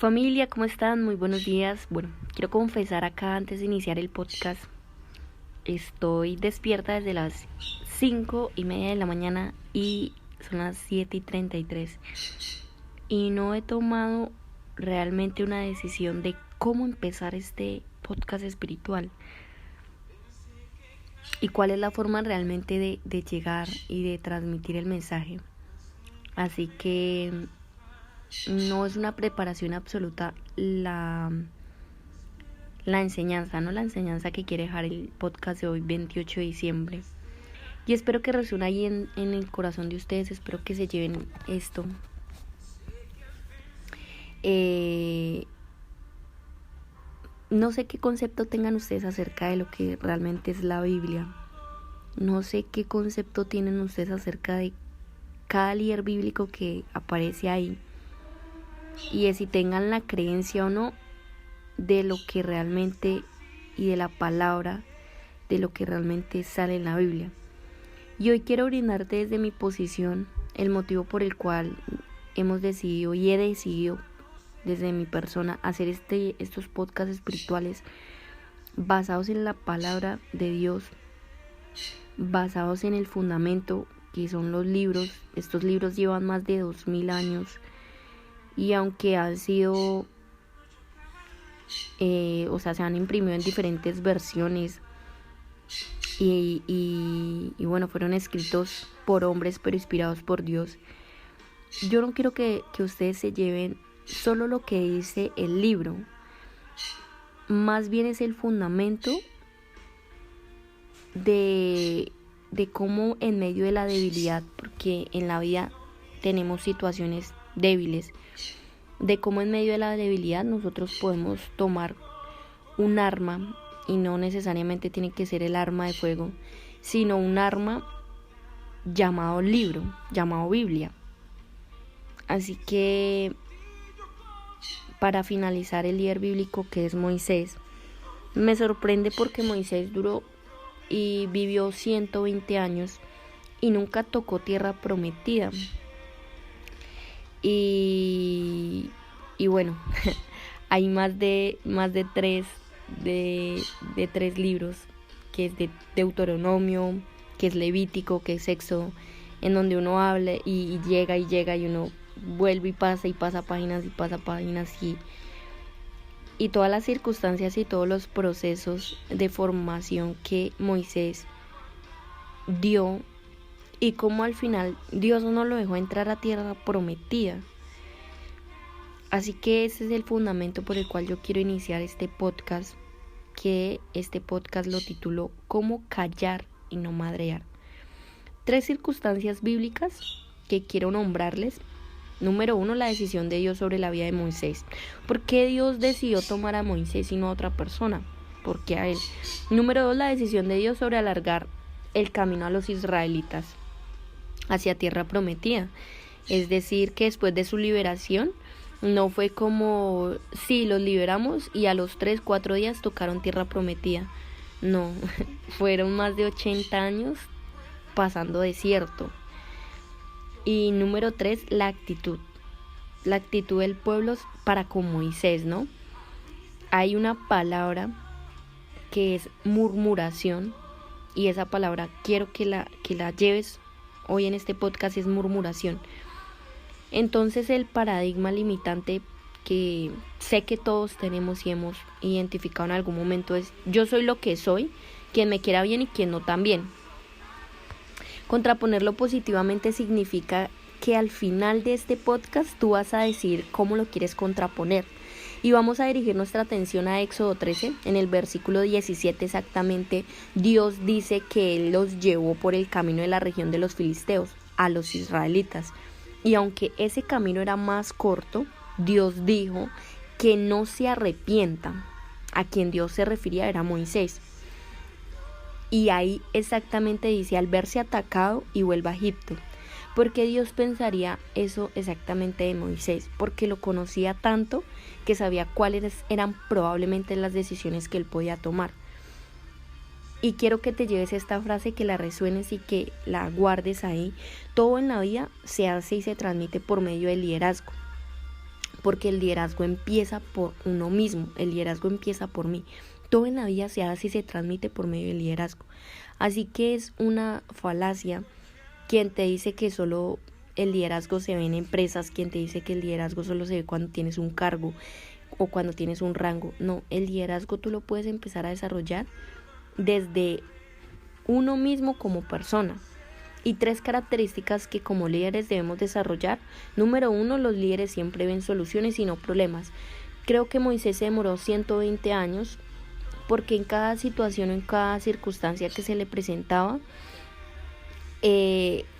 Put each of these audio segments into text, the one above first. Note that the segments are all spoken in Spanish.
Familia, ¿cómo están? Muy buenos días. Bueno, quiero confesar acá antes de iniciar el podcast. Estoy despierta desde las 5:30 de la mañana y son las 7:33. Y no he tomado realmente una decisión de cómo empezar este podcast espiritual. Y cuál es la forma realmente de llegar y de transmitir el mensaje. Así que no es una preparación absoluta la enseñanza, ¿no? La enseñanza que quiere dejar el podcast de hoy, 28 de diciembre. Y espero que resuene ahí en el corazón de ustedes, espero que se lleven esto. No sé qué concepto tengan ustedes acerca de lo que realmente es la Biblia. No sé qué concepto tienen ustedes acerca de cada líder bíblico que aparece ahí. Y de si tengan la creencia o no de lo que realmente y de la palabra de lo que realmente sale en la Biblia. Y hoy quiero brindarte desde mi posición el motivo por el cual hemos decidido y he decidido desde mi persona hacer estos podcasts espirituales basados en la palabra de Dios, basados en el fundamento que son los libros. Estos libros llevan más de 2000 años y aunque han sido se han imprimido en diferentes versiones y bueno, fueron escritos por hombres pero inspirados por Dios. Yo no quiero que ustedes se lleven solo lo que dice el libro, más bien es el fundamento de cómo en medio de la debilidad, porque en la vida tenemos situaciones débiles, de cómo en medio de la debilidad nosotros podemos tomar un arma, y no necesariamente tiene que ser el arma de fuego, sino un arma llamado libro, llamado Biblia. Así que para finalizar, el líder bíblico que es Moisés, me sorprende porque Moisés duró y vivió 120 años y nunca tocó tierra prometida. Y bueno, hay más de tres libros, que es de Deuteronomio, que es Levítico, que es Éxodo, en donde uno habla y llega y uno vuelve y pasa páginas y todas las circunstancias y todos los procesos de formación que Moisés dio, y cómo al final Dios no lo dejó entrar a tierra prometida. Así que ese es el fundamento por el cual yo quiero iniciar este podcast, que este podcast lo titulo ¿Cómo callar y no madrear? 3 circunstancias bíblicas que quiero nombrarles. Número 1, la decisión de Dios sobre la vida de Moisés. ¿Por qué Dios decidió tomar a Moisés y no a otra persona? ¿Por qué a él? Número 2, la decisión de Dios sobre alargar el camino a los israelitas hacia tierra prometida. Es decir, que después de su liberación, no fue como, sí, los liberamos y a los 3-4 días tocaron tierra prometida. No, fueron más de 80 años pasando desierto. Y número 3, la actitud. La actitud del pueblo para con Moisés, ¿no? Hay una palabra que es murmuración, y esa palabra quiero que la lleves hoy en este podcast, es murmuración. Entonces el paradigma limitante que sé que todos tenemos y hemos identificado en algún momento es: yo soy lo que soy, quien me quiera bien y quien no también. Contraponerlo positivamente significa que al final de este podcast tú vas a decidir cómo lo quieres contraponer. Y vamos a dirigir nuestra atención a Éxodo 13, en el versículo 17 exactamente. Dios dice que Él los llevó por el camino de la región de los filisteos, a los israelitas. Y aunque ese camino era más corto, Dios dijo que no se arrepientan. A quien Dios se refería era Moisés. Y ahí exactamente dice: al verse atacado y vuelva a Egipto. ¿Por qué Dios pensaría eso exactamente de Moisés? Porque lo conocía tanto que sabía cuáles eran probablemente las decisiones que él podía tomar. Y quiero que te lleves esta frase, que la resuenes y que la guardes ahí. Todo en la vida se hace y se transmite por medio del liderazgo. porque el liderazgo empieza por uno mismo, el liderazgo empieza por mí. Todo en la vida se hace y se transmite por medio del liderazgo. Así que es una falacia quien te dice que solo el liderazgo se ve en empresas, quien te dice que el liderazgo solo se ve cuando tienes un cargo o cuando tienes un rango. No, el liderazgo tú lo puedes empezar a desarrollar desde uno mismo como persona. Y 3 características que como líderes debemos desarrollar. Número 1, los líderes siempre ven soluciones y no problemas. Creo que Moisés se demoró 120 años porque en cada situación o en cada circunstancia que se le presentaba,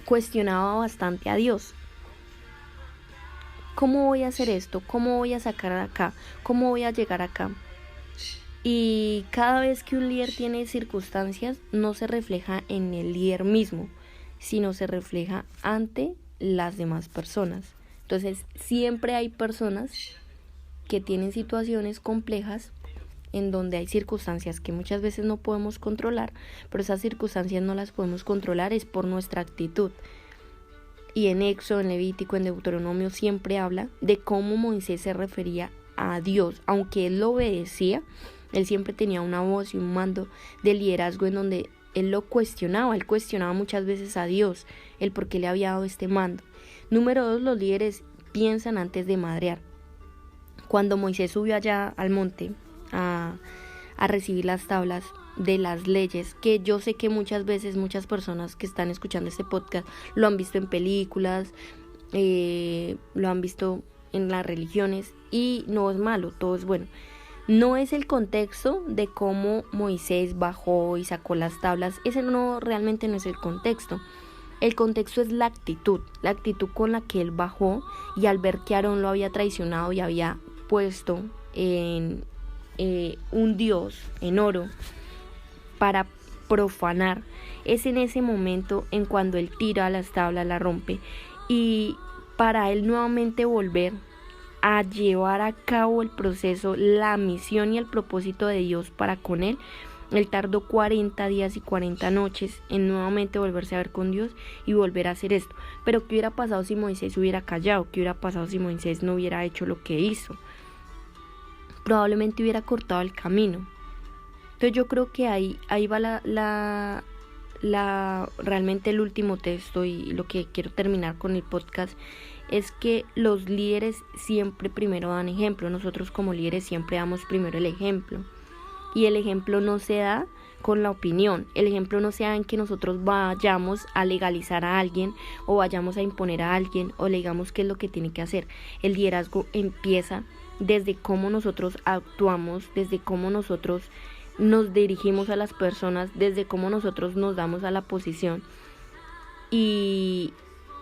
cuestionaba bastante a Dios. ¿Cómo voy a hacer esto? ¿Cómo voy a sacar acá? ¿Cómo voy a llegar acá? Y cada vez que un líder tiene circunstancias, no se refleja en el líder mismo, sino se refleja ante las demás personas. Entonces, siempre hay personas que tienen situaciones complejas en donde hay circunstancias que muchas veces no podemos controlar, pero esas circunstancias no las podemos controlar es por nuestra actitud. Y en Éxodo, en Levítico, en Deuteronomio siempre habla de cómo Moisés se refería a Dios. Aunque él lo obedecía, él siempre tenía una voz y un mando de liderazgo en donde él lo cuestionaba. Él cuestionaba muchas veces a Dios, el por qué le había dado este mando. Número 2, los líderes piensan antes de madrear. Cuando Moisés subió allá al monte a recibir las tablas de las leyes, que yo sé que muchas veces muchas personas que están escuchando este podcast lo han visto en películas, lo han visto en las religiones, y no es malo, todo es bueno. No es el contexto de cómo Moisés bajó y sacó las tablas, ese no, realmente no es el contexto. El contexto es la actitud con la que él bajó, y al ver que Aarón lo había traicionado y había puesto en un dios en oro para profanar, es en ese momento en cuando él tira las tablas, la rompe, y para él nuevamente volver a llevar a cabo el proceso, la misión y el propósito de Dios para con él tardó 40 días y 40 noches en nuevamente volverse a ver con Dios y volver a hacer esto. Pero ¿qué hubiera pasado si Moisés hubiera callado? ¿Qué hubiera pasado si Moisés no hubiera hecho lo que hizo? Probablemente hubiera cortado el camino. Entonces yo creo que ahí va realmente el último texto, y lo que quiero terminar con el podcast es que los líderes siempre primero dan ejemplo. Nosotros como líderes siempre damos primero el ejemplo, y el ejemplo no se da con la opinión. El ejemplo no se da en que nosotros vayamos a legalizar a alguien o vayamos a imponer a alguien o le digamos qué es lo que tiene que hacer. El liderazgo empieza desde cómo nosotros actuamos, desde cómo nosotros nos dirigimos a las personas, desde cómo nosotros nos damos a la posición. Y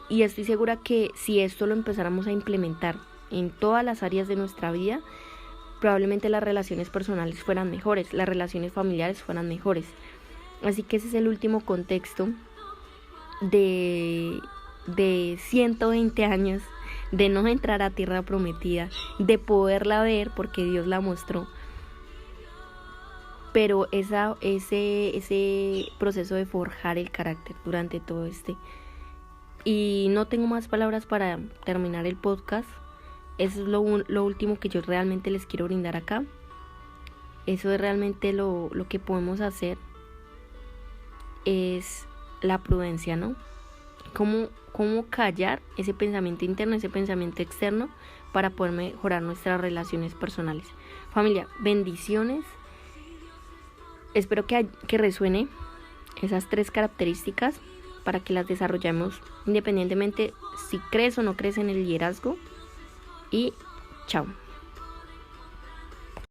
estoy segura que si esto lo empezáramos a implementar en todas las áreas de nuestra vida, probablemente las relaciones personales fueran mejores, las relaciones familiares fueran mejores. Así que ese es el último contexto de 120 años de no entrar a tierra prometida, de poderla ver porque Dios la mostró. Pero ese proceso de forjar el carácter durante todo Y no tengo más palabras para terminar el podcast. Eso es lo último que yo realmente les quiero brindar acá. Eso es realmente lo que podemos hacer. Es la prudencia, ¿no? Cómo callar ese pensamiento interno, ese pensamiento externo, para poder mejorar nuestras relaciones personales. Familia, bendiciones. Espero que resuene esas 3 características para que las desarrollemos independientemente si crees o no crees en el liderazgo. Y chao.